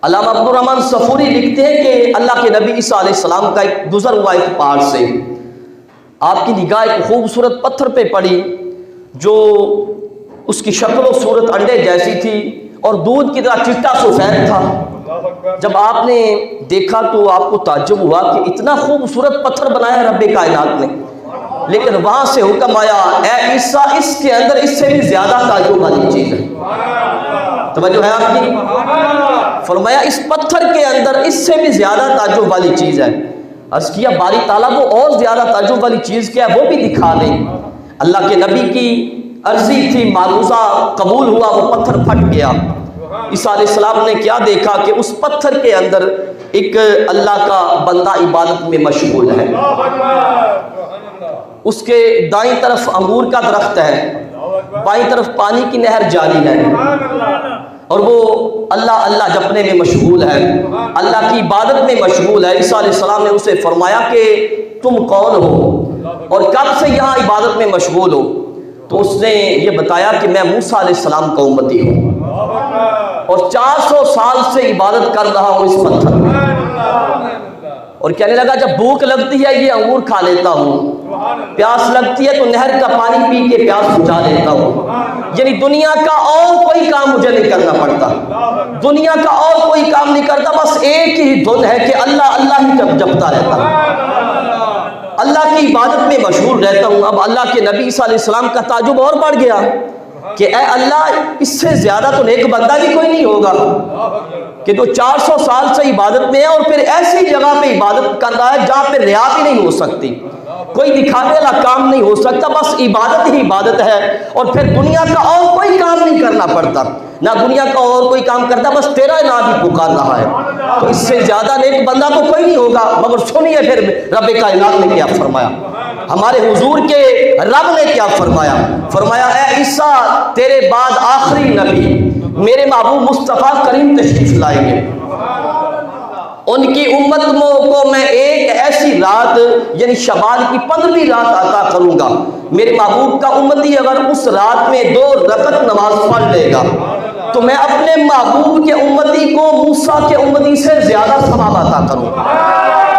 علامہ عبدالرحمن صفوری لکھتے ہیں کہ اللہ کے نبی عیسیٰ علیہ السلام کا ایک گزر ہوا ایک پہاڑ سے، آپ کی نگاہ ایک خوبصورت پتھر پہ پڑی جو اس کی شکل و صورت انڈے جیسی تھی اور دودھ کی طرح چٹا سفید تھا۔ جب آپ نے دیکھا تو آپ کو تعجب ہوا کہ اتنا خوبصورت پتھر بنایا رب کائنات نے، لیکن وہاں سے حکم آیا اے عیسیٰ اس کے اندر اس سے بھی زیادہ تعجب والی چیز ہے۔ توجہ ہے آپ کی؟ فرمایا اس پتھر کے اندر اس سے بھی زیادہ تعجب والی چیز ہے۔ عرض کیا باری تعالیٰ وہ اور زیادہ تعجب والی چیز کیا ہے وہ بھی دکھا دیں۔ اللہ کے نبی کی عرضی تھی، معروضہ قبول ہوا، وہ پتھر پھٹ گیا۔ عیسیٰ علیہ السلام نے کیا دیکھا کہ اس پتھر کے اندر ایک اللہ کا بندہ عبادت میں مشغول ہے، اس کے دائیں طرف انگور کا درخت ہے، بائیں طرف پانی کی نہر جاری ہے، اور وہ اللہ اللہ جپنے میں مشغول ہے، اللہ کی عبادت میں مشغول ہے۔ عیسیٰ علیہ السلام نے اسے فرمایا کہ تم کون ہو اور کب سے یہاں عبادت میں مشغول ہو؟ تو اس نے یہ بتایا کہ میں موسیٰ علیہ السلام کا امتی ہوں اور 400 سال سے عبادت کر رہا ہوں اس پتھر میں، اور کہنے لگا جب بھوک لگتی ہے یہ انگور کھا لیتا ہوں، پیاس لگتی ہے تو نہر کا پانی پی کے پیاس بجھا لیتا ہوں، یعنی دنیا کا اور کوئی کام مجھے نہیں کرنا پڑتا، دنیا کا اور کوئی کام نہیں کرتا، بس ایک ہی دھن ہے کہ اللہ اللہ ہی جپتا رہتا ہوں، اللہ کی عبادت میں مشغول رہتا ہوں۔ اب اللہ کے نبی عیسیٰ علیہ السلام کا تعجب اور بڑھ گیا کہ اے اللہ اس سے زیادہ تو نیک بندہ بھی کوئی نہیں ہوگا کہ تو 400 سال سے عبادت میں ہے اور پھر ایسی جگہ پہ عبادت کر رہا ہے جہاں پہ ریا بھی نہیں ہو سکتی، کوئی دکھانے والا کام نہیں ہو سکتا، بس عبادت ہی عبادت ہے، اور پھر دنیا کا اور کوئی کام نہیں کرنا پڑتا، نہ دنیا کا اور کوئی کام کرتا، بس تیرا نام ہی پکار رہا ہے، تو اس سے زیادہ نیک بندہ تو کوئی نہیں ہوگا۔ مگر سنیے پھر رب کائنات نے کیا فرمایا، ہمارے حضور کے رب نے کیا فرمایا، فرمایا اے عیسیٰ تیرے بعد آخری نبی میرے محبوب مصطفیٰ کریم تشریف لائیں گے، ان کی امت کو میں ایک ایسی رات یعنی شعبان کی 15ویں رات عطا کروں گا، میرے محبوب کا امتی اگر اس رات میں 2 رکعت نماز پڑھ لے گا تو میں اپنے محبوب کے امتی کو موسیٰ کے امتی سے زیادہ ثواب عطا کروں گا۔